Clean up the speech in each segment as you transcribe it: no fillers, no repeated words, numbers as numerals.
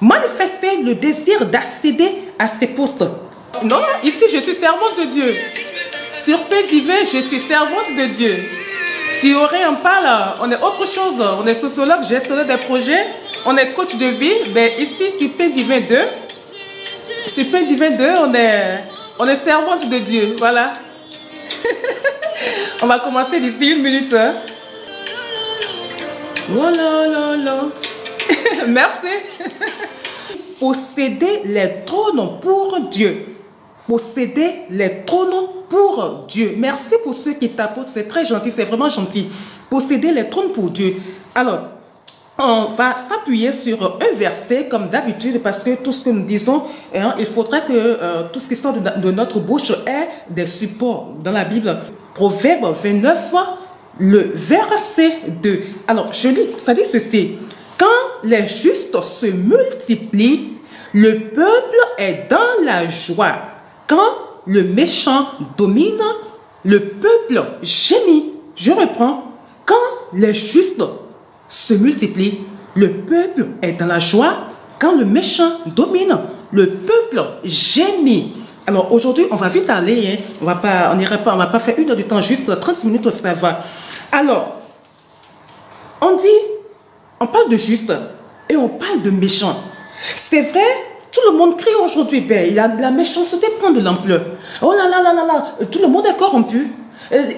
Manifester le désir d'accéder à ces postes. Non, ici je suis servante de Dieu. Sur Paix Divin, je suis servante de Dieu. Sur Auré, on parle, on est autre chose. On est sociologue, gestionnaire des projets, on est coach de vie. Mais ici, sur Paix Divin 2, sur Paix Divin 2, on est servante de Dieu. Voilà. On va commencer d'ici 1 minute. Hein. Oh là là là. Merci. Posséder les trônes pour Dieu. Posséder les trônes pour Dieu. Merci pour ceux qui tapotent, c'est très gentil, c'est vraiment gentil. Posséder les trônes pour Dieu. Alors, on va s'appuyer sur un verset comme d'habitude parce que tout ce que nous disons, hein, il faudrait que tout ce qui sort de notre bouche ait des supports dans la Bible. Proverbe 29, le verset 2. Alors, je lis, ça dit ceci. Quand les justes se multiplient, le peuple est dans la joie. Quand le méchant domine, le peuple gémit. Je reprends. Quand les justes se multiplient, le peuple est dans la joie. Quand le méchant domine, le peuple gémit. Alors aujourd'hui, on va vite aller. Hein. On va pas faire 1 heure du temps, juste 30 minutes, ça va. Alors, on parle de juste et on parle de méchant. C'est vrai, tout le monde crie aujourd'hui, ben, la méchanceté prend de l'ampleur. Oh là là là là là, tout le monde est corrompu.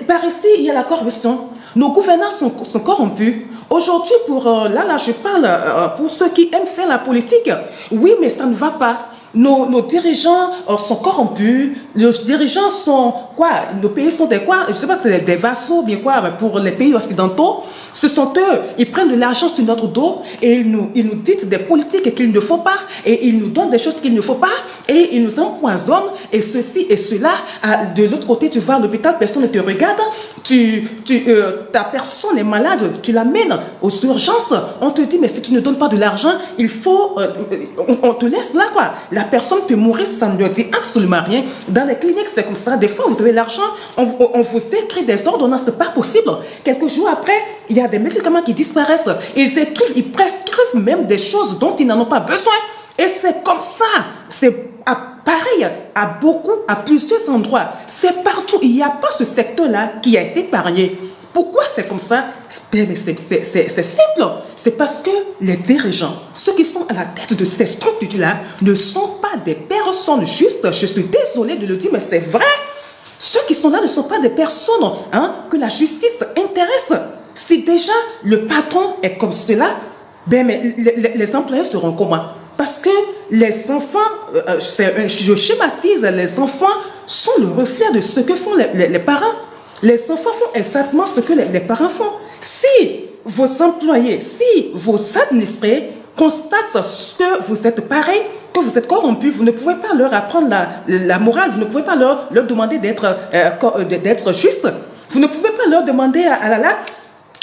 Par ici, il y a la corruption. Nos gouvernants sont corrompus. Aujourd'hui, je parle pour ceux qui aiment faire la politique. Oui, mais ça ne va pas. Nos dirigeants sont corrompus. Les dirigeants sont quoi? Nos pays sont des quoi? Je ne sais pas si c'est des vassaux, bien quoi, pour les pays occidentaux. Ce sont eux. Ils prennent de l'argent sur notre dos et ils nous disent des politiques qu'il ne faut pas et ils nous donnent des choses qu'il ne faut pas et ils nous empoisonnent et ceci et cela. De l'autre côté, tu vas à l'hôpital, personne ne te regarde. Ta personne est malade, tu l'amènes aux urgences. On te dit, mais si tu ne donnes pas de l'argent, il faut... on te laisse là, quoi. La personne peut mourir, ça ne lui dit absolument rien. Dans les cliniques, c'est comme ça. Des fois, vous avez l'argent, on vous écrit des ordonnances, c'est pas possible. Quelques jours après, il y a des médicaments qui disparaissent. Ils prescrivent même des choses dont ils n'en ont pas besoin. Et c'est comme ça. C'est pareil à plusieurs endroits. C'est partout. Il n'y a pas ce secteur-là qui a été épargné. Pourquoi c'est comme ça? C'est simple. C'est parce que les dirigeants, ceux qui sont à la tête de ces structures-là, ne sont pas des personnes justes. Je suis désolée de le dire, mais c'est vrai. Ceux qui sont là ne sont pas des personnes que la justice intéresse. Si déjà le patron est comme cela, mais les employés seront comment? Parce que les enfants, je schématise, les enfants sont le reflet de ce que font les parents. Les enfants font exactement ce que les parents font. Si vos employés, si vos administrés constatent que vous êtes pareil, que vous êtes corrompus, vous ne pouvez pas leur apprendre la morale, vous ne pouvez pas leur demander d'être juste. Vous ne pouvez pas leur demander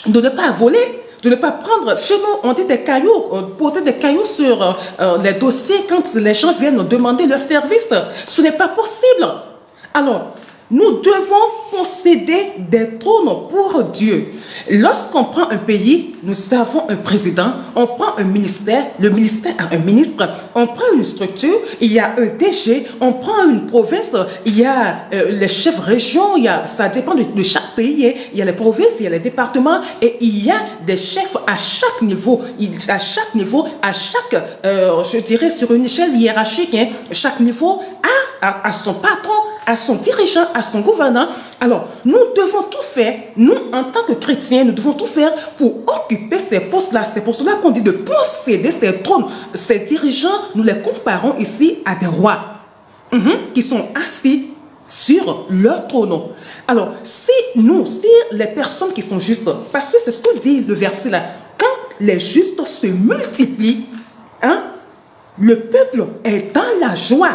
de ne pas voler, de ne pas prendre, chez nous, on dit des cailloux, poser des cailloux sur les dossiers quand les gens viennent demander leur service. Ce n'est pas possible. Alors, nous devons posséder des trônes pour Dieu. Lorsqu'on prend un pays, nous avons un président, on prend un ministère, le ministère a un ministre, on prend une structure, il y a un DG, on prend une province, il y a les chefs régions, ça dépend de chaque pays, il y a les provinces, il y a les départements et il y a des chefs à chaque niveau, je dirais sur une échelle hiérarchique, chaque niveau a son patron, à son dirigeant, à son gouvernant. Alors, nous devons tout faire, nous, en tant que chrétiens, nous devons tout faire pour occuper ces postes-là. C'est pour cela qu'on dit de posséder ces trônes. Ces dirigeants, nous les comparons ici à des rois qui sont assis sur leur trône. Alors, si les personnes qui sont justes, parce que c'est ce que dit le verset là, quand les justes se multiplient, le peuple est dans la joie.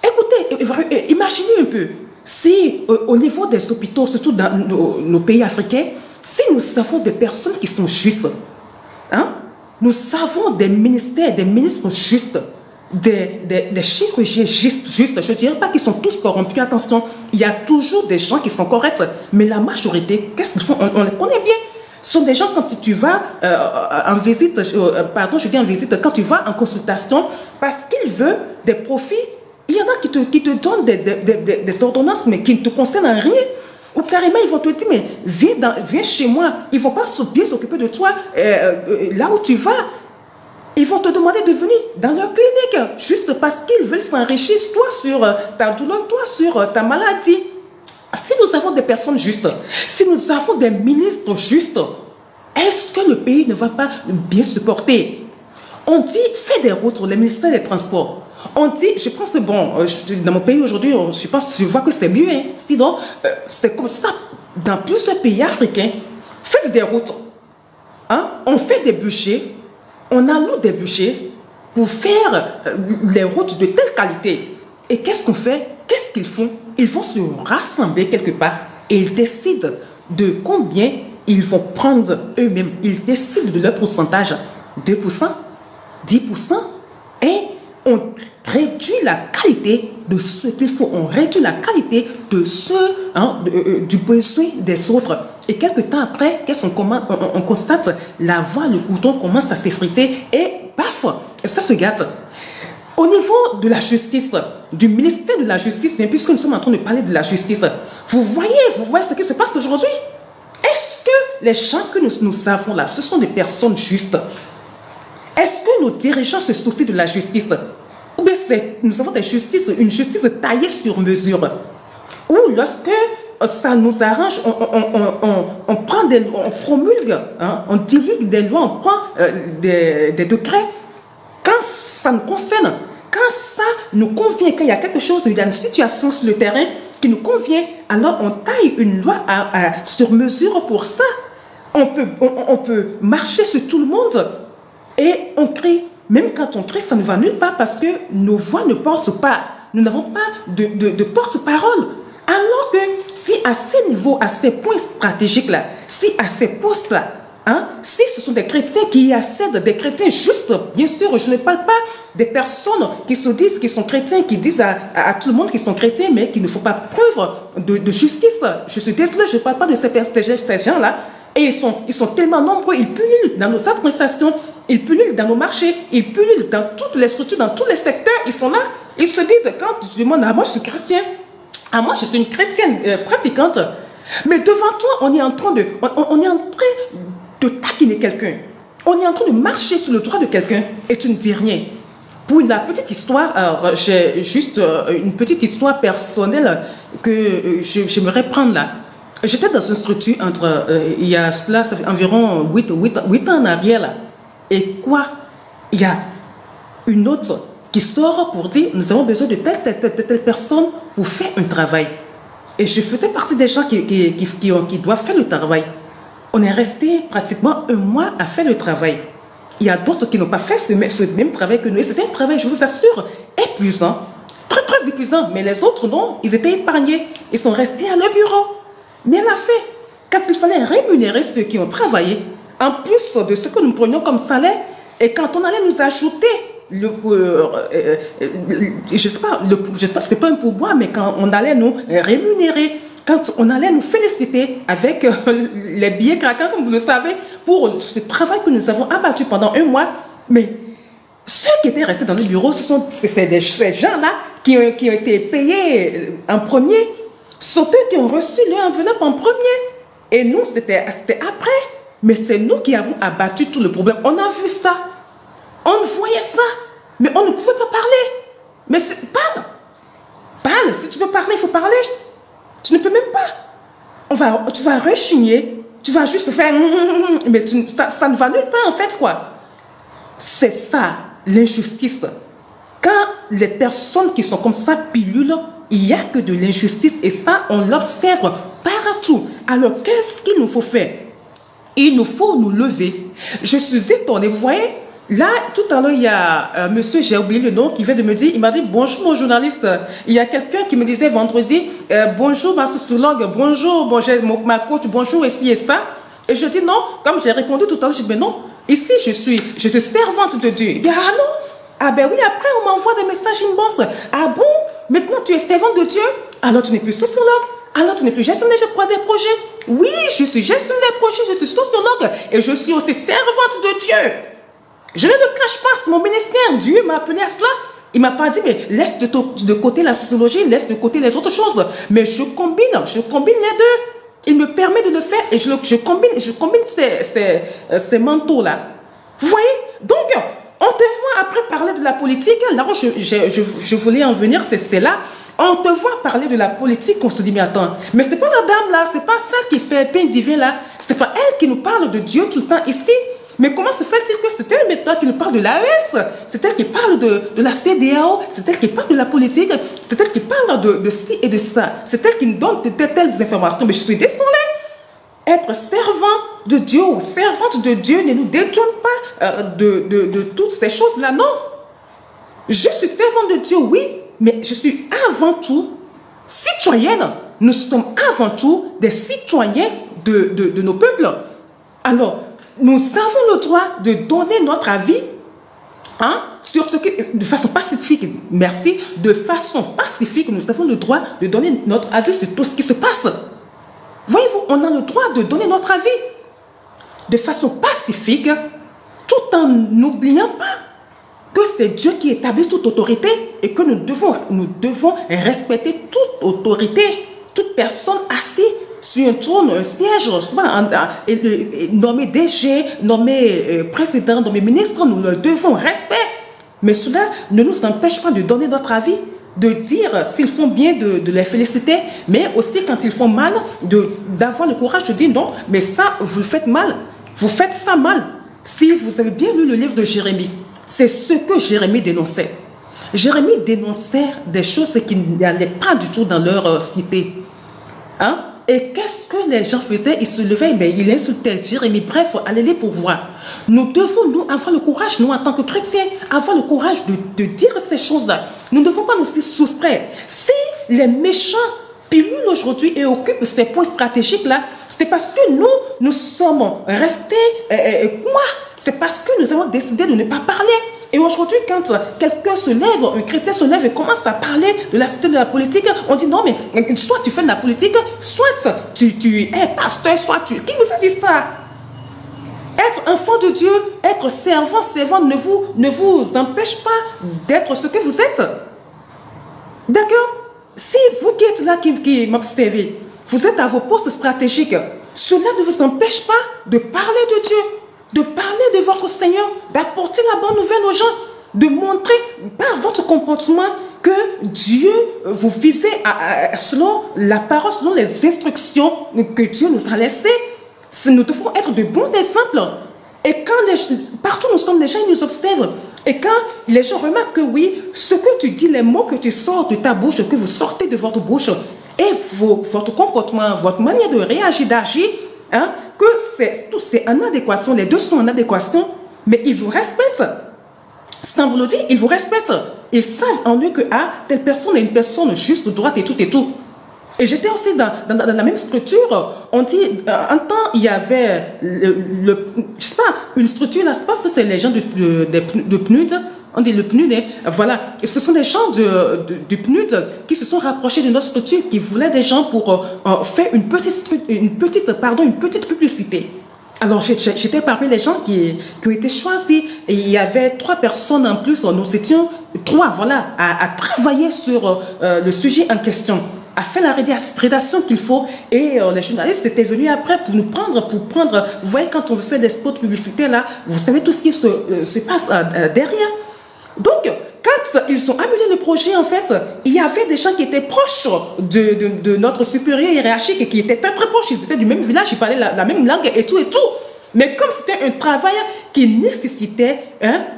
Écoutez, imaginez un peu, si au niveau des hôpitaux, surtout dans nos pays africains, si nous avons des personnes qui sont justes, nous avons des ministères, des ministres justes, des chirurgiens justes, je ne dirais pas qu'ils sont tous corrompus, attention, il y a toujours des gens qui sont corrects, mais la majorité, qu'est-ce qu'ils font? On les connaît bien. Ce sont des gens, quand tu vas en visite, pardon, je dis en visite, quand tu vas en consultation, parce qu'ils veulent des profits, il y en a qui te donnent des ordonnances, mais qui ne te concernent en rien. Ou carrément, ils vont te dire, mais viens chez moi. Ils ne vont pas bien s'occuper de toi là où tu vas. Ils vont te demander de venir dans leur clinique, juste parce qu'ils veulent s'enrichir, toi sur ta douleur, toi sur ta maladie. Si nous avons des personnes justes, si nous avons des ministres justes, est-ce que le pays ne va pas bien se porter? On dit, fais des routes, le ministère des Transports. On dit, je pense que bon, dans mon pays aujourd'hui, je vois que c'est mieux. Hein. Sinon, c'est comme ça dans plusieurs pays africains. Faites des routes. Hein? On fait des budgets. On alloue des budgets pour faire les routes de telle qualité. Et qu'est-ce qu'on fait? Qu'est-ce qu'ils font? Ils vont se rassembler quelque part et ils décident de combien ils vont prendre eux-mêmes. Ils décident de leur pourcentage. 2%, 10%, et on réduit la qualité de ce qu'il faut. On réduit la qualité de du besoin des autres. Et quelques temps après, qu'est-ce on constate? La voie, le courton commence à s'effriter et paf, ça se gâte. Au niveau de la justice, du ministère de la Justice, mais puisque nous sommes en train de parler de la justice, vous voyez ce qui se passe aujourd'hui? Est-ce que les gens que nous avons là, ce sont des personnes justes? Est-ce que nos dirigeants se soucient de la justice? Ou bien nous avons une justice taillée sur mesure? Ou lorsque ça nous arrange, on promulgue, hein, on divulgue des lois, on prend des décrets. Quand ça nous concerne, quand ça nous convient, qu'il y a quelque chose, il y a une situation sur le terrain qui nous convient, alors on taille une loi sur mesure pour ça. On peut marcher sur tout le monde et on crie. Même quand on crie, ça ne va nulle part parce que nos voix ne portent pas. Nous n'avons pas de porte-parole. Alors que si à ces niveaux, à ces points stratégiques-là, si à ces postes-là, hein, si ce sont des chrétiens qui y accèdent, des chrétiens justes, bien sûr, je ne parle pas des personnes qui se disent qu'ils sont chrétiens, qui disent à tout le monde qu'ils sont chrétiens, mais qui ne font pas preuve de justice. Je suis désolée, je ne parle pas de ces gens-là. Et ils sont tellement nombreux, ils pullulent dans nos administrations, ils pullulent dans nos marchés, ils pullulent dans toutes les structures, dans tous les secteurs, ils sont là. Ils se disent, quand tu demandes, ah moi je suis chrétien, ah moi je suis une chrétienne pratiquante, mais devant toi, on est en train de taquiner quelqu'un. On est en train de marcher sur le droit de quelqu'un et tu ne dis rien. Pour la petite histoire, j'ai juste une petite histoire personnelle que j'aimerais prendre là. J'étais dans une structure il y a cela, ça fait environ 8 ans en arrière là. Et quoi? Il y a une autre qui sort pour dire, nous avons besoin de telle personne pour faire un travail. Et je faisais partie des gens qui doivent faire le travail. On est resté pratiquement un mois à faire le travail. Il y a d'autres qui n'ont pas fait ce même travail que nous. Et c'était un travail, je vous assure, épuisant. Très, très épuisant. Mais les autres, non, ils étaient épargnés. Ils sont restés à leur bureau. Mais à la fin, quand il fallait rémunérer ceux qui ont travaillé, en plus de ce que nous prenions comme salaire, et quand on allait nous ajouter je sais pas, c'est pas un pourboire, mais quand on allait nous rémunérer, quand on allait nous féliciter avec les billets craquants, comme vous le savez, pour ce travail que nous avons abattu pendant un mois, mais ceux qui étaient restés dans le bureau, c'est ces gens-là qui ont été payés en premier, sont eux qui ont reçu leur enveloppe en premier. Et nous, c'était après. Mais c'est nous qui avons abattu tout le problème. On a vu ça. On voyait ça. Mais on ne pouvait pas parler. Mais parle. Parle. Si tu veux parler, il faut parler. Tu ne peux même pas. Tu vas rechigner. Tu vas juste faire... Mais ça ne va nulle part en fait, quoi. C'est ça, l'injustice. Quand les personnes qui sont comme ça pilulent, il n'y a que de l'injustice et ça, on l'observe partout. Alors, qu'est-ce qu'il nous faut faire? Il nous faut nous lever. Je suis étonnée, vous voyez, là, tout à l'heure, il y a monsieur, j'ai oublié le nom, qui vient de me dire, il m'a dit, bonjour mon journaliste. Il y a quelqu'un qui me disait vendredi, bonjour ma sociologue, bonjour ma coach, bonjour ici et ça. Et je dis non, comme j'ai répondu tout à l'heure, je dis, mais non, ici, je suis servante de Dieu. Bien, ah non? Ah ben oui, après on m'envoie des messages inbox. Ah bon? Maintenant tu es servante de Dieu? Alors tu n'es plus sociologue? Alors tu n'es plus gestionnaire de projets? Oui, je suis gestionnaire des projets, je suis sociologue et je suis aussi servante de Dieu. Je ne le cache pas, c'est mon ministère. Dieu m'a appelé à cela. Il ne m'a pas dit, mais laisse de côté la sociologie, laisse de côté les autres choses. Mais je combine les deux. Il me permet de le faire et je combine ces manteaux-là. Vous voyez? Donc, on te voit après parler de la politique. Là où je voulais en venir, c'est là. On te voit parler de la politique, on se dit, mais attends, mais ce n'est pas la dame là, ce n'est pas celle qui fait pain divin là, ce n'est pas elle qui nous parle de Dieu tout le temps ici. Mais comment se fait-il que c'est elle maintenant qui nous parle de l'AES, c'est elle qui parle de la CEDEAO, c'est elle qui parle de la politique, c'est elle qui parle de ci et de ça, c'est elle qui nous donne de telles informations. Mais je suis désolée, être servant de Dieu ou servante de Dieu ne nous détourne pas de toutes ces choses-là, non. Je suis servante de Dieu, oui, mais je suis avant tout citoyenne. Nous sommes avant tout des citoyens de nos peuples. Alors, nous avons le droit de donner notre avis sur ce qui, de façon pacifique, merci, de façon pacifique, nous avons le droit de donner notre avis sur tout ce qui se passe. Voyez-vous, on a le droit de donner notre avis de façon pacifique, tout en n'oubliant pas que c'est Dieu qui établit toute autorité et que nous devons respecter toute autorité, toute personne assise sur un trône, un siège, nommé DG, nommé président, nommé ministre, nous le devons respecter. Mais cela ne nous empêche pas de donner notre avis, de dire s'ils font bien, de les féliciter, mais aussi quand ils font mal, d'avoir le courage de dire non, mais ça, vous le faites mal, vous faites ça mal. Si vous avez bien lu le livre de Jérémie, c'est ce que Jérémie dénonçait. Jérémie dénonçait des choses qui n'allaient pas du tout dans leur cité. Et qu'est-ce que les gens faisaient? Ils se levaient, mais ils insultaient Jérémie. Bref, allez les pourvoir. Nous devons, nous, avoir le courage, nous, en tant que chrétiens, avoir le courage de dire ces choses-là. Nous ne devons pas nous soustraire. Si les méchants pullulent aujourd'hui et occupent ces points stratégiques-là, c'est parce que nous sommes restés quoi? C'est parce que nous avons décidé de ne pas parler. Et aujourd'hui, quand quelqu'un se lève, un chrétien se lève et commence à parler de la cité de la politique, on dit non, mais soit tu fais de la politique, soit tu es pasteur, soit tu... Qui vous a dit ça? Être enfant de Dieu, être servant ne vous empêche pas d'être ce que vous êtes. D'accord? Si vous qui êtes là, qui m'observez, vous êtes à vos postes stratégiques, cela ne vous empêche pas de parler de Dieu, de parler de votre Seigneur, d'apporter la bonne nouvelle aux gens, de montrer par votre comportement que Dieu, vous vivez selon la parole, selon les instructions que Dieu nous a laissées. Nous devons être de bons exemples. Et quand partout nous sommes, les gens nous observent. Et quand les gens remarquent que oui, ce que tu dis, les mots que tu sors de ta bouche, que vous sortez de votre bouche, et votre comportement, votre manière de réagir, d'agir, que c'est en adéquation, les deux sont en adéquation, mais ils vous respectent. Sans vous le dire, ils vous respectent. Ils savent en eux que telle personne est une personne juste, droite et tout et tout. Et j'étais aussi dans la même structure. On dit, un temps, il y avait je sais pas, une structure, là, je pense que c'est les gens de PNUD. On dit le PNUD, voilà. Et ce sont des gens du PNUD qui se sont rapprochés de notre structure, qui voulaient des gens pour faire une petite publicité. Alors, j'étais parmi les gens qui ont été choisis. Et il y avait 3 personnes en plus. Nous étions 3, voilà, à travailler sur le sujet en question, à faire la rédaction qu'il faut. Et les journalistes étaient venus après pour nous prendre, vous voyez, quand on veut faire des spots publicitaires, là, vous savez tout ce qui se passe derrière. Donc, quand ils ont amené le projet, en fait, il y avait des gens qui étaient proches de notre supérieur hiérarchique et qui étaient très très proches. Ils étaient du même village, ils parlaient la même langue et tout et tout. Mais comme c'était un travail qui nécessitait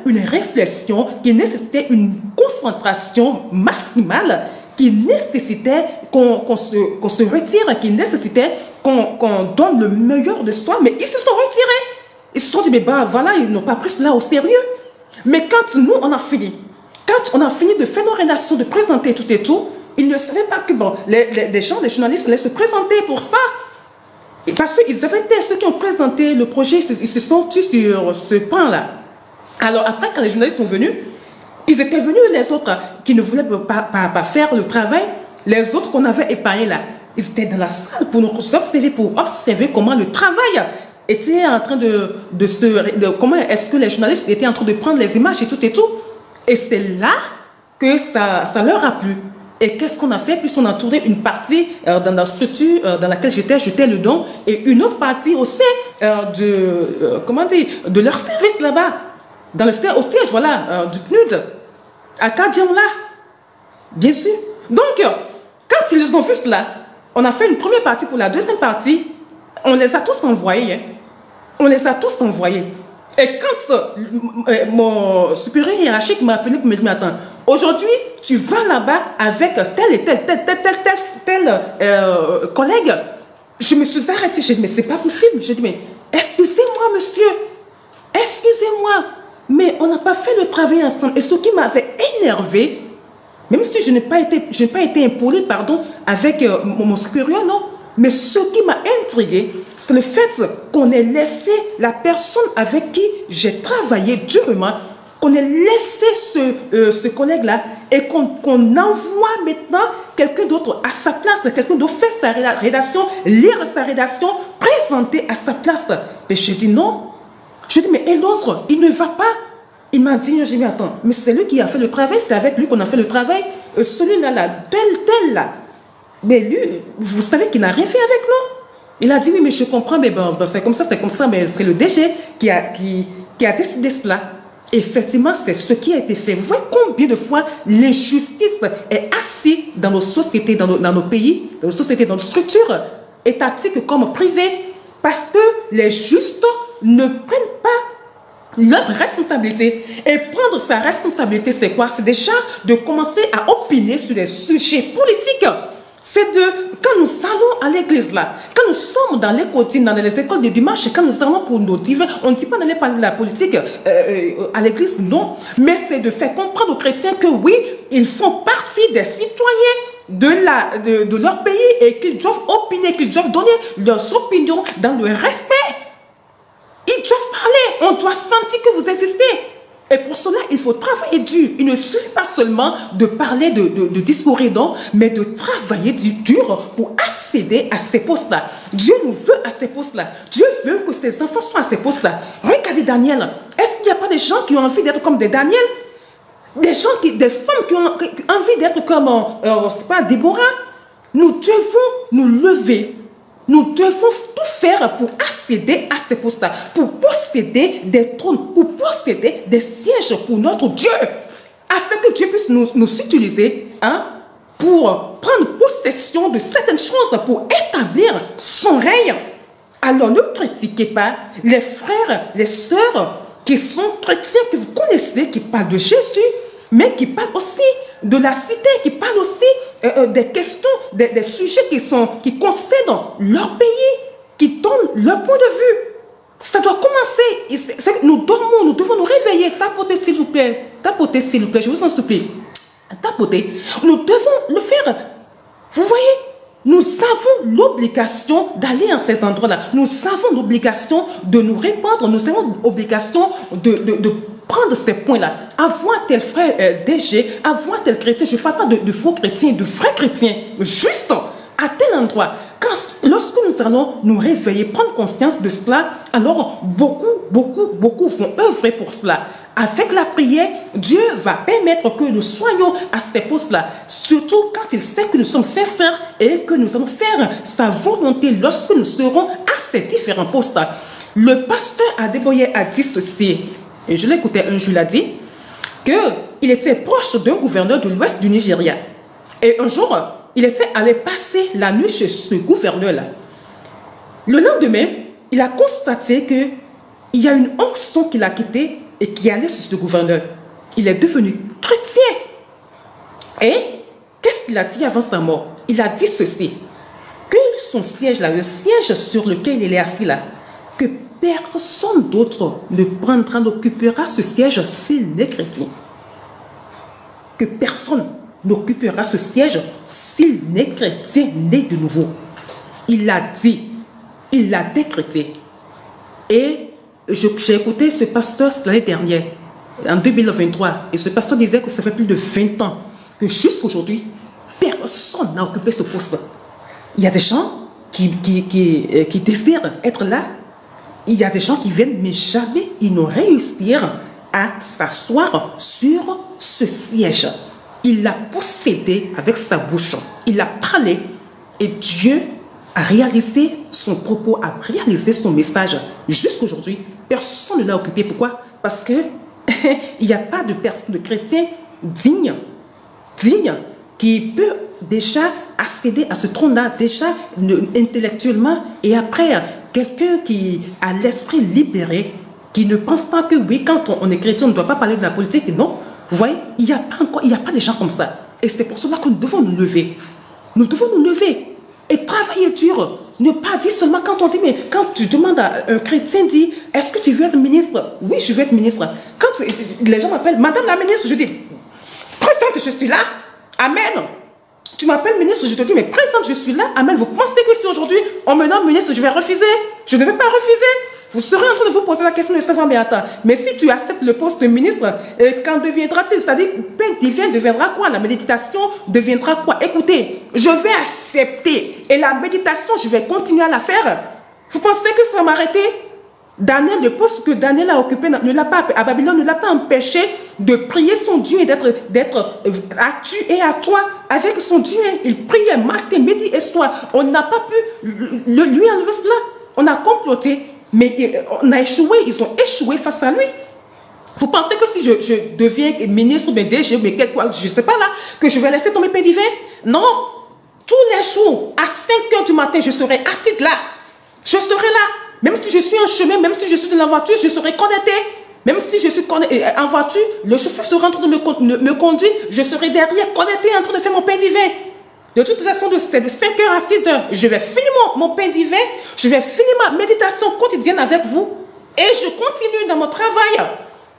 une réflexion, qui nécessitait une concentration maximale, qui nécessitait qu'on se retire, qui nécessitait qu'on donne le meilleur de soi, mais ils se sont retirés. Ils se sont dit, mais bah voilà, ils n'ont pas pris cela au sérieux. Mais quand nous, on a fini de faire nos rédactions, de présenter tout et tout, ils ne savaient pas que bon, les gens, les journalistes allaient se présenter pour ça. Et parce qu'ils avaient été ceux qui ont présenté le projet, ils se sont tus sur ce point-là. Alors après, quand les journalistes sont venus, ils étaient venus les autres qui ne voulaient pas faire le travail, les autres qu'on avait épargnés là. Ils étaient dans la salle pour nous observer, comment le travail était en train comment est-ce que les journalistes étaient en train de prendre les images et tout et tout. Et c'est là que ça leur a plu. Et qu'est-ce qu'on a fait? Puisqu'on a tourné une partie dans la structure dans laquelle j'étais le don, et une autre partie aussi de leur service là-bas, au siège, voilà, du PNUD, à Kadjaoula, bien sûr. Donc, quand ils ont vu cela, on a fait une première partie. Pour la deuxième partie, on les a tous envoyés. Hein. On les a tous envoyés. Et quand mon supérieur hiérarchique m'a appelé pour me dire, mais attends, aujourd'hui, tu vas là-bas avec tel et tel collègue. Je me suis arrêtée, j'ai dit, mais c'est pas possible. J'ai dit, mais excusez-moi, monsieur, excusez-moi, mais on n'a pas fait le travail ensemble. Et ce qui m'avait énervé, même si je n'ai pas été impoli, pardon, avec mon supérieur, non. Mais ce qui m'a intrigué, c'est le fait qu'on ait laissé la personne avec qui j'ai travaillé durement, qu'on ait laissé ce collègue-là et qu'on envoie maintenant quelqu'un d'autre à sa place, quelqu'un d'autre fait sa rédaction, lire sa rédaction, présenter à sa place. Mais j'ai dit non. Je dis, mais et l'autre, il ne va pas. Il m'a dit, j'ai dit, attends, mais c'est lui qui a fait le travail, c'est avec lui qu'on a fait le travail. Celui-là, tel là. Mais lui, vous savez qu'il n'a rien fait avec nous. Il a dit, oui, mais je comprends, mais c'est comme ça, mais c'est le DG qui a décidé cela. Et effectivement, c'est ce qui a été fait. Vous voyez combien de fois l'injustice est assise dans nos sociétés, dans nos pays, dans nos sociétés, dans nos structures étatiques comme privées, parce que les justes ne prennent pas leur responsabilité. Et prendre sa responsabilité, c'est quoi? C'est déjà de commencer à opiner sur des sujets politiques. C'est quand nous allons à l'église là, quand nous sommes dans les cantines, dans les écoles de dimanche, quand nous allons pour nos divers, on ne dit pas d'aller parler de la politique à l'église, non. Mais c'est de faire comprendre aux chrétiens que oui, ils font partie des citoyens de leur pays et qu'ils doivent opiner, qu'ils doivent donner leurs opinions dans le respect. Ils doivent parler, on doit sentir que vous existez. Et pour cela, il faut travailler dur. Il ne suffit pas seulement de parler de discours non, mais de travailler dur pour accéder à ces postes-là. Dieu nous veut à ces postes-là. Dieu veut que ses enfants soient à ces postes-là. Regardez Daniel. Est-ce qu'il n'y a pas des gens qui ont envie d'être comme des Daniel? Des femmes qui ont envie d'être comme, c'est pas Déborah. Nous devons nous lever. Nous devons tout faire pour accéder à ces postes-là, pour posséder des trônes, pour posséder des sièges pour notre Dieu, afin que Dieu puisse nous utiliser pour prendre possession de certaines choses, pour établir son règne. Alors ne critiquez pas les frères, les sœurs qui sont chrétiens, que vous connaissez, qui parlent de Jésus, mais qui parlent aussi de la cité, qui parlent aussi des questions, des sujets qui concernent leur pays, qui donnent leur point de vue. Ça doit commencer. Nous dormons, nous devons nous réveiller. Tapotez s'il vous plaît, je vous en supplie. Tapotez. Nous devons le faire. Vous voyez, nous avons l'obligation d'aller à ces endroits-là. Nous avons l'obligation de nous répandre. Nous avons l'obligation de prendre ces points-là. Avoir tel frère DG, avoir tel chrétien, je ne parle pas de faux chrétiens, de vrais chrétiens, juste à tel endroit. Lorsque nous allons nous réveiller, prendre conscience de cela, alors beaucoup vont œuvrer pour cela. Avec la prière, Dieu va permettre que nous soyons à ces postes-là, surtout quand il sait que nous sommes sincères et que nous allons faire sa volonté lorsque nous serons à ces différents postes-là. Le pasteur Adeboye a dit ceci, et je l'écoutais un jour, il a dit qu'il était proche d'un gouverneur de l'ouest du Nigeria. Et un jour, il était allé passer la nuit chez ce gouverneur-là. Le lendemain, il a constaté qu'il y a une onction qui l'a quitté et qui allait sur ce gouverneur. Il est devenu chrétien. Et qu'est-ce qu'il a dit avant sa mort? Il a dit ceci, que son siège là, le siège sur lequel il est assis là, que personne d'autre ne prendra, n'occupera ce siège s'il n'est chrétien. Que personne n'occupera ce siège s'il n'est chrétien né de nouveau. Il l'a dit, il l'a décrété. Et j'ai écouté ce pasteur l'année dernière, en 2023, et ce pasteur disait que ça fait plus de 20 ans que jusqu'aujourd'hui, personne n'a occupé ce poste. Il y a des gens qui désirent être là. Il y a des gens qui viennent, mais jamais ils n'ont réussi à s'asseoir sur ce siège. Il l'a possédé avec sa bouche. Il a parlé et Dieu a réalisé son propos, a réalisé son message. Jusqu'aujourd'hui, personne ne l'a occupé. Pourquoi? Parce que il n'y a pas de personne, de chrétien digne qui peut déjà accéder à ce trône-là, déjà intellectuellement, et après, quelqu'un qui a l'esprit libéré, qui ne pense pas que oui, quand on est chrétien, on ne doit pas parler de la politique. Non, vous voyez, il n'y a pas des gens comme ça. Et c'est pour cela que nous devons nous lever. Nous devons nous lever et travailler dur. Ne pas dire seulement quand on dit, mais quand tu demandes à un chrétien, dit, est-ce que tu veux être ministre? Oui, je veux être ministre. Quand les gens m'appellent, Madame la ministre, je dis, présente, je suis là. Amen. Tu m'appelles ministre, je te dis, mais présente, je suis là. Amen. Vous pensez que si aujourd'hui on me nomme ministre, je vais refuser? Je ne vais pas refuser. Vous serez en train de vous poser la question de savoir, mais attends, mais si tu acceptes le poste de ministre, quand deviendra-t-il? C'est-à-dire, pain divin deviendra quoi? La méditation deviendra quoi? Écoutez, je vais accepter. Et la méditation, je vais continuer à la faire. Vous pensez que ça va m'arrêter? Daniel, le poste que Daniel a occupé à Babylone ne l'a pas empêché de prier son Dieu et d'être à tu et à toi avec son Dieu. Il priait matin, midi et soir. On n'a pas pu lui enlever cela. On a comploté, mais on a échoué. Ils ont échoué face à lui. Vous pensez que si je deviens ministre, mais DG, mais quelque, je ne sais pas là, que je vais laisser tomber pain divin? Non. Tous les jours, à 5 h du matin, je serai assise là. Je serai là. Même si je suis en chemin, même si je suis dans la voiture, je serai connectée. Même si je suis en voiture, le chauffeur sera en train de me conduire, je serai derrière, connectée, en train de faire mon pain divin. De toute façon, c'est de 5 h à 6 h. Je vais finir mon pain divin, je vais finir ma méditation quotidienne avec vous. Et je continue dans mon travail.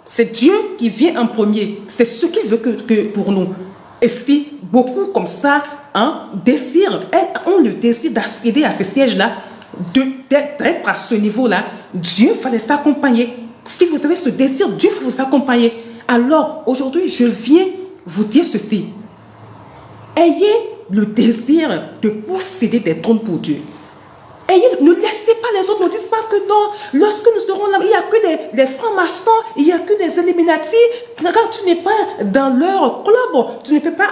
C'est Dieu qui vient en premier. C'est ce qu'il veut que pour nous. Et si beaucoup comme ça ont le désir d'accéder à ces sièges-là, d'être à ce niveau-là, Dieu va les accompagner. Si vous avez ce désir, Dieu va vous accompagner. Alors, aujourd'hui, je viens vous dire ceci. Ayez le désir de posséder des trônes pour Dieu. Ne laissez pas les autres, ne disent pas que non, lorsque nous serons là, il n'y a que des francs-maçons, il n'y a que des Illuminati. Quand tu n'es pas dans leur club, tu ne peux pas...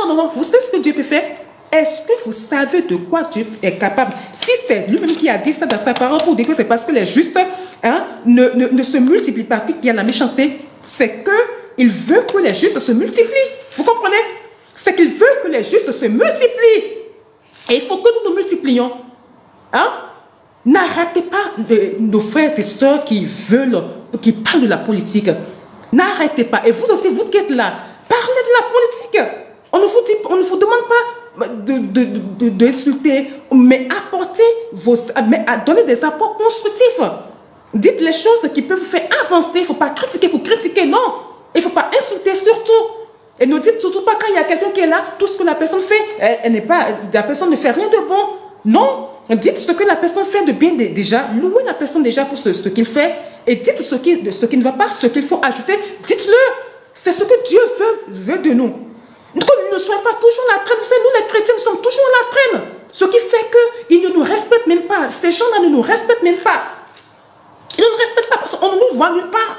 Non. Vous savez ce que Dieu peut faire? Est-ce que vous savez de quoi Dieu est capable? Si c'est lui-même qui a dit ça dans sa parole pour dire que c'est parce que les justes ne se multiplient pas qu'il y a la méchanceté, c'est qu'il veut que les justes se multiplient. Vous comprenez? C'est qu'il veut que les justes se multiplient. Et il faut que nous nous multiplions. N'arrêtez pas nos frères et sœurs qui parlent de la politique. N'arrêtez pas. Et vous aussi, vous qui êtes là, parlez de la politique. On ne vous demande pas d'insulter, mais donner des apports constructifs. Dites les choses qui peuvent vous faire avancer. Il ne faut pas critiquer pour critiquer, non. Il ne faut pas insulter surtout. Et ne dites surtout pas quand il y a quelqu'un qui est là, tout ce que la personne fait, la personne ne fait rien de bon. Non. Dites ce que la personne fait de bien déjà. Louez la personne déjà pour ce qu'il fait. Et dites ce qui ne va pas, ce qu'il faut ajouter. Dites-le. C'est ce que Dieu veut de nous. Que nous ne soyons pas toujours la traîne. Vous savez, nous les chrétiens, nous sommes toujours la traîne. Ce qui fait qu'ils ne nous respectent même pas. Ces gens-là ne nous respectent même pas. Ils ne nous respectent pas parce qu'on ne nous voit nulle part.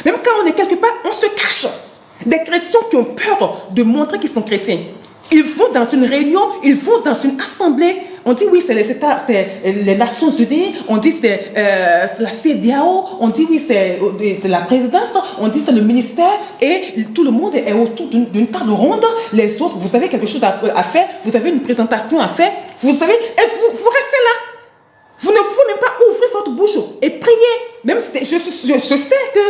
Même quand on est quelque part, on se cache. Des chrétiens qui ont peur de montrer qu'ils sont chrétiens. Ils vont dans une réunion, ils vont dans une assemblée. On dit oui, c'est les Nations Unies, on dit c'est la CEDEAO, on dit oui, c'est la présidence, on dit c'est le ministère, et tout le monde est autour d'une table ronde. Les autres, vous avez quelque chose à faire, vous avez une présentation à faire, vous savez, et vous restez là. Vous ne pouvez même pas ouvrir votre bouche et prier. Même si je sais que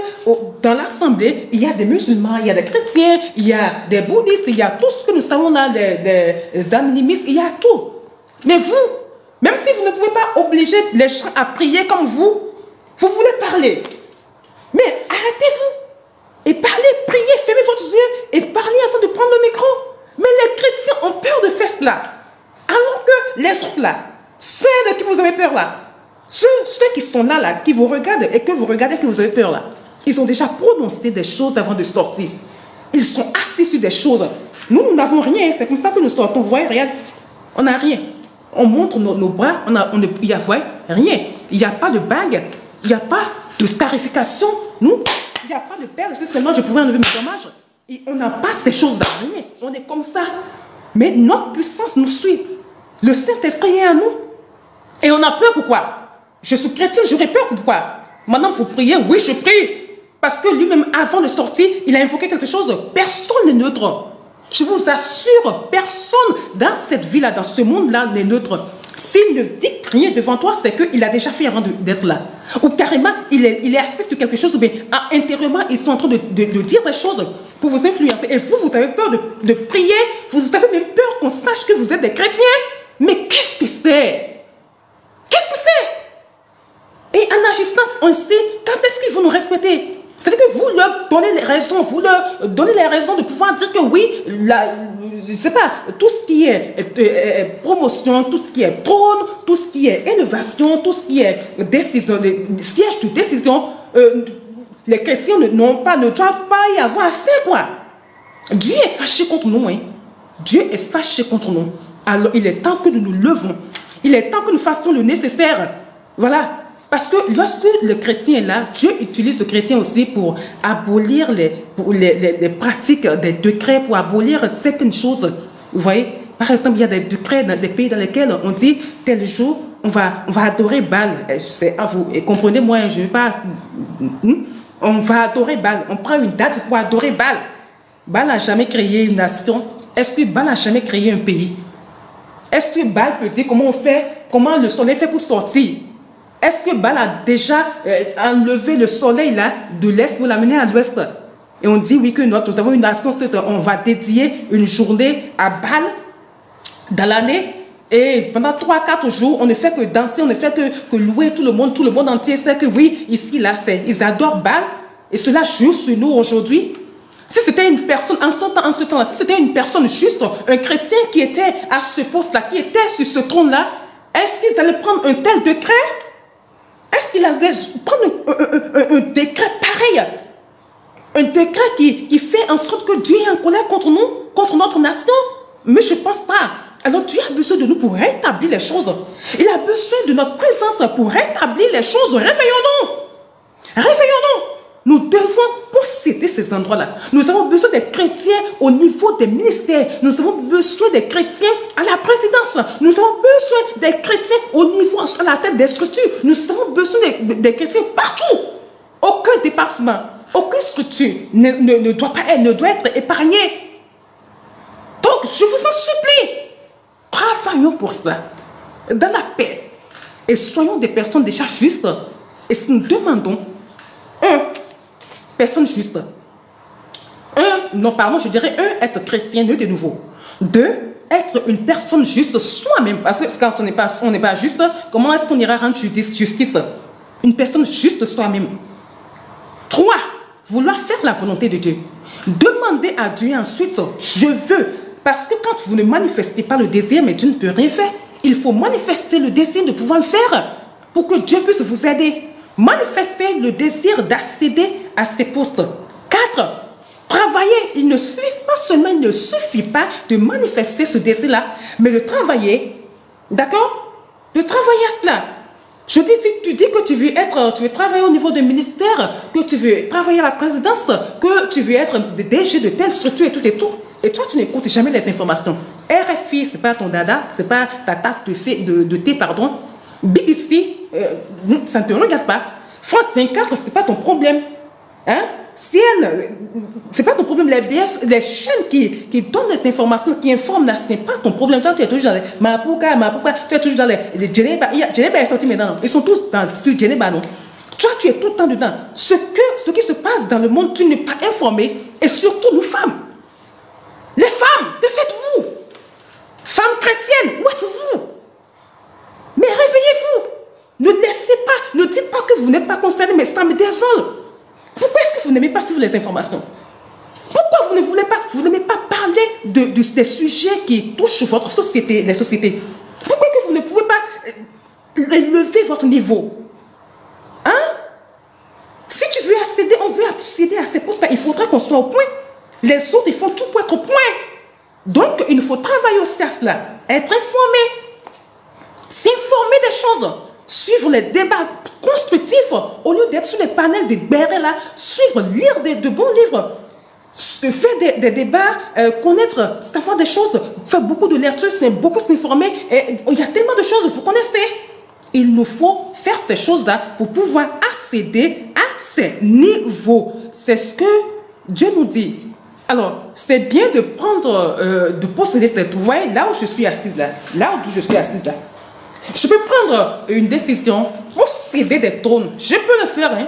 dans l'assemblée, il y a des musulmans, il y a des chrétiens, il y a des bouddhistes, il y a tout ce que nous savons là, des animistes, il y a tout. Mais vous, même si vous ne pouvez pas obliger les gens à prier comme vous voulez parler. Mais arrêtez-vous et parlez, priez, fermez votre yeux et parlez afin de prendre le micro. Mais les chrétiens ont peur de faire cela. Alors que les autres là, ceux de qui vous avez peur là, ceux qui sont là, qui vous regardent et que vous regardez que vous avez peur là, ils ont déjà prononcé des choses avant de sortir. Ils sont assis sur des choses. Nous n'avons rien, c'est comme ça que nous sortons. Vous voyez, regarde, on n'a rien. On montre nos bras, il n'y a rien. Il n'y a pas de bague, il n'y a pas de scarification. Nous, il n'y a pas de perles. C'est seulement je pouvais enlever mes dommages. Et on n'a pas ces choses-là. On est comme ça. Mais notre puissance nous suit. Le Saint-Esprit est en nous. Et on a peur pourquoi? Je suis chrétien, j'aurais peur pourquoi? Maintenant, il faut prier. Oui, je prie. Parce que lui-même, avant de sortir, il a invoqué quelque chose. Personne n'est neutre. Je vous assure, personne dans cette vie-là, dans ce monde-là, n'est neutre. S'il ne dit rien devant toi, c'est qu'il a déjà fait avant d'être là. Ou carrément, il est assis sur quelque chose, mais intérieurement, ils sont en train de dire des choses pour vous influencer. Et vous avez peur de prier, vous avez même peur qu'on sache que vous êtes des chrétiens. Mais qu'est-ce que c'est? Qu'est-ce que c'est? Et en agissant ainsi, quand est-ce qu'ils vont nous respecter? C'est-à-dire que vous leur donnez les raisons, vous leur donnez les raisons de pouvoir dire que oui, je ne sais pas, tout ce qui est promotion, tout ce qui est trône, tout ce qui est innovation, tout ce qui est décision, siège de décision, les chrétiens ne doivent pas y avoir assez, quoi. Dieu est fâché contre nous, hein. Dieu est fâché contre nous. Alors, il est temps que nous nous levons. Il est temps que nous fassions le nécessaire. Voilà. Parce que lorsque le chrétien est là, Dieu utilise le chrétien aussi pour abolir les pratiques, des décrets, pour abolir certaines choses. Vous voyez, par exemple, il y a des décrets dans des pays dans lesquels on dit tel jour, on va adorer Baal. C'est à vous. Et comprenez-moi, je ne vais pas. On va adorer Baal. On prend une date pour adorer Baal. Baal n'a jamais créé une nation. Est-ce que Baal n'a jamais créé un pays? Est-ce que Baal peut dire comment le soleil fait pour sortir? Est-ce que Baal a déjà enlevé le soleil là de l'Est pour l'amener à l'Ouest? Et on dit oui que nous avons une nation, on va dédier une journée à Baal dans l'année. Et pendant 3-4 jours, on ne fait que danser, on ne fait que louer tout le monde entier sait que oui, ici, là, ils adorent Baal. Et cela joue sur nous aujourd'hui. Si c'était une personne, en ce temps-là, si c'était une personne juste, un chrétien qui était à ce poste-là, qui était sur ce trône-là, est-ce qu'ils allaient prendre un tel décret? Est-ce qu'il allait prendre un décret pareil? Un décret qui fait en sorte que Dieu est en colère contre nous, contre notre nation? Mais je ne pense pas. Alors Dieu a besoin de nous pour rétablir les choses. Il a besoin de notre présence pour rétablir les choses. Réveillons-nous. Réveillons-nous. Nous devons posséder ces endroits-là. Nous avons besoin des chrétiens au niveau des ministères. Nous avons besoin des chrétiens à la présidence. Nous avons besoin des chrétiens au niveau, à la tête des structures. Nous avons besoin des chrétiens partout. Aucun département, aucune structure ne doit être épargné. Donc, je vous en supplie, travaillons pour cela, dans la paix. Et soyons des personnes déjà justes. Et si nous demandons, personne juste. Être chrétien de nouveau. 2, être une personne juste soi-même. Parce que quand on n'est pas juste, comment est-ce qu'on ira rendre justice? Une personne juste soi-même. 3, vouloir faire la volonté de Dieu. Demandez à Dieu ensuite, je veux. Parce que quand vous ne manifestez pas le désir, mais Dieu ne peut rien faire. Il faut manifester le désir de pouvoir le faire pour que Dieu puisse vous aider. Manifester le désir d'accéder à ces postes. 4, travailler. Il ne suffit pas de manifester ce désir-là, mais de travailler. D'accord? De travailler à cela. Je dis, si tu dis que tu veux travailler au niveau du ministère, que tu veux travailler à la présidence, que tu veux être DG de telle structure et tout, et toi, tu n'écoutes jamais les informations. RFI, ce n'est pas ton dada, ce n'est pas ta tasse de thé, pardon. BBC, ça ne te regarde pas. France 24, ce n'est pas ton problème. Hein? CN, ce n'est pas ton problème. Les BF, les chaînes qui donnent les informations, qui informent là, ce n'est pas ton problème. Toi, tu es toujours dans les Mapouka, tu es toujours dans les Djeneba. Djeneba est sorti maintenant. Ils sont tous sur Djeneba, non? Toi, tu es tout le temps dedans. Ce qui se passe dans le monde, tu n'es pas informé. Et surtout, nous femmes. Les femmes, que faites-vous? Femmes chrétiennes, où êtes-vous? Mais réveillez-vous. Ne laissez pas, ne dites pas que vous n'êtes pas concerné, mais ça me désole. Pourquoi est-ce que vous n'aimez pas suivre les informations? Pourquoi vous n'aimez pas parler des sujets qui touchent votre société, les sociétés? Pourquoi que vous ne pouvez pas élever votre niveau? Hein? Si tu veux accéder, on veut accéder à ces postes-là, il faudra qu'on soit au point. Les autres, ils font tout pour être au point. Donc, il faut travailler aussi à cela, être informé. s'informer des choses, suivre les débats constructifs, au lieu d'être sur les panels de béret là, suivre, lire de bons livres, faire des débats, connaître, savoir des choses, faire beaucoup de lectures, c'est beaucoup s'informer. Il y a tellement de choses, vous connaissez. Il nous faut faire ces choses-là pour pouvoir accéder à ces niveaux. C'est ce que Dieu nous dit. Alors, c'est bien de prendre, de posséder cette... Vous voyez, là où je suis assise là, je peux prendre une décision, posséder des trônes. Je peux le faire, hein.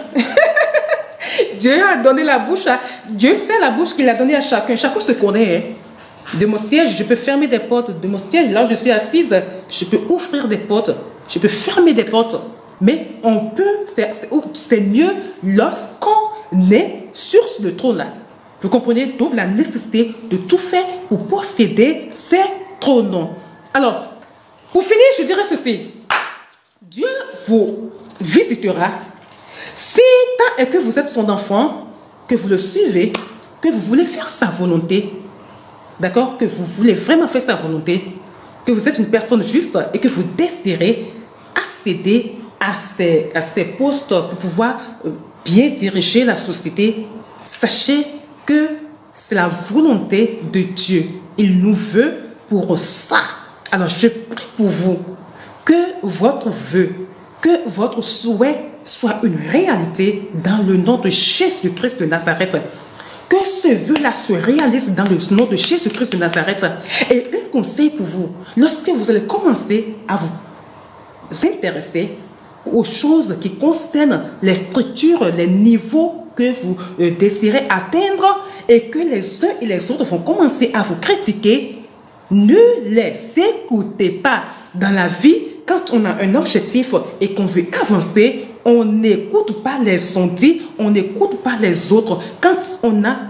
Dieu a donné la bouche à... Dieu sait la bouche qu'il a donnée à chacun. Chacun se connaît, hein. De mon siège, je peux fermer des portes. De mon siège, là où je suis assise, je peux ouvrir des portes. Je peux fermer des portes. Mais on peut... C'est mieux lorsqu'on est sur le trône là. Vous comprenez donc la nécessité de tout faire pour posséder ces trônes. Alors, pour finir, je dirais ceci. Dieu vous visitera si tant est que vous êtes son enfant, que vous le suivez, que vous voulez faire sa volonté, d'accord, que vous voulez vraiment faire sa volonté, que vous êtes une personne juste et que vous désirez accéder à ces postes pour pouvoir bien diriger la société. Sachez que c'est la volonté de Dieu. Il nous veut pour ça. Alors je prie pour vous que votre vœu, que votre souhait soit une réalité dans le nom de Jésus-Christ de Nazareth. Que ce vœu-là se réalise dans le nom de Jésus-Christ de Nazareth. Et un conseil pour vous, lorsque vous allez commencer à vous intéresser aux choses qui concernent les structures, les niveaux que vous désirez atteindre et que les uns et les autres vont commencer à vous critiquer, ne les écoutez pas. Dans la vie, quand on a un objectif et qu'on veut avancer, on n'écoute pas les sentiers, on n'écoute pas les autres. Quand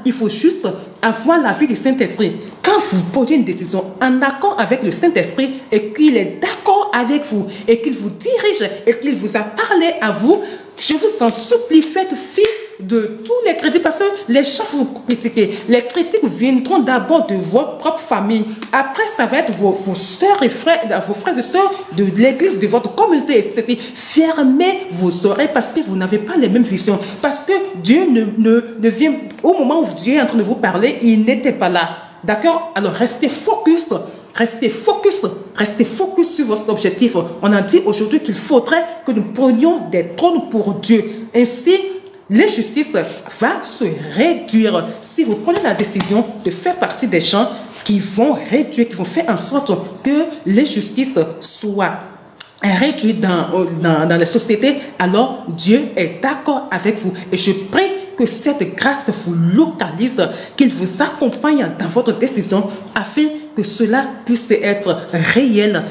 il faut juste avoir la vie du Saint-Esprit. Quand vous prenez une décision en accord avec le Saint-Esprit et qu'il est d'accord avec vous et qu'il vous dirige et qu'il vous a parlé à vous, je vous en supplie, faites fi de tous les critiques parce que les gens vous critiquer. Les critiques viendront d'abord de votre propre famille. Après, ça va être vos soeurs et frères, vos frères et sœurs de l'église, de votre communauté, etc. Fermez vos oreilles parce que vous n'avez pas les mêmes visions. Parce que Dieu ne vient, au moment où Dieu est en train de vous parler, il n'était pas là. D'accord? Alors, restez focus. Restez focus sur votre objectif. On a dit aujourd'hui qu'il faudrait que nous prenions des trônes pour Dieu. Ainsi, l'injustice va se réduire si vous prenez la décision de faire partie des gens qui vont réduire, qui vont faire en sorte que l'injustice soit réduite dans les sociétés. Alors Dieu est d'accord avec vous et je prie que cette grâce vous localise, qu'il vous accompagne dans votre décision afin que cela puisse être réel.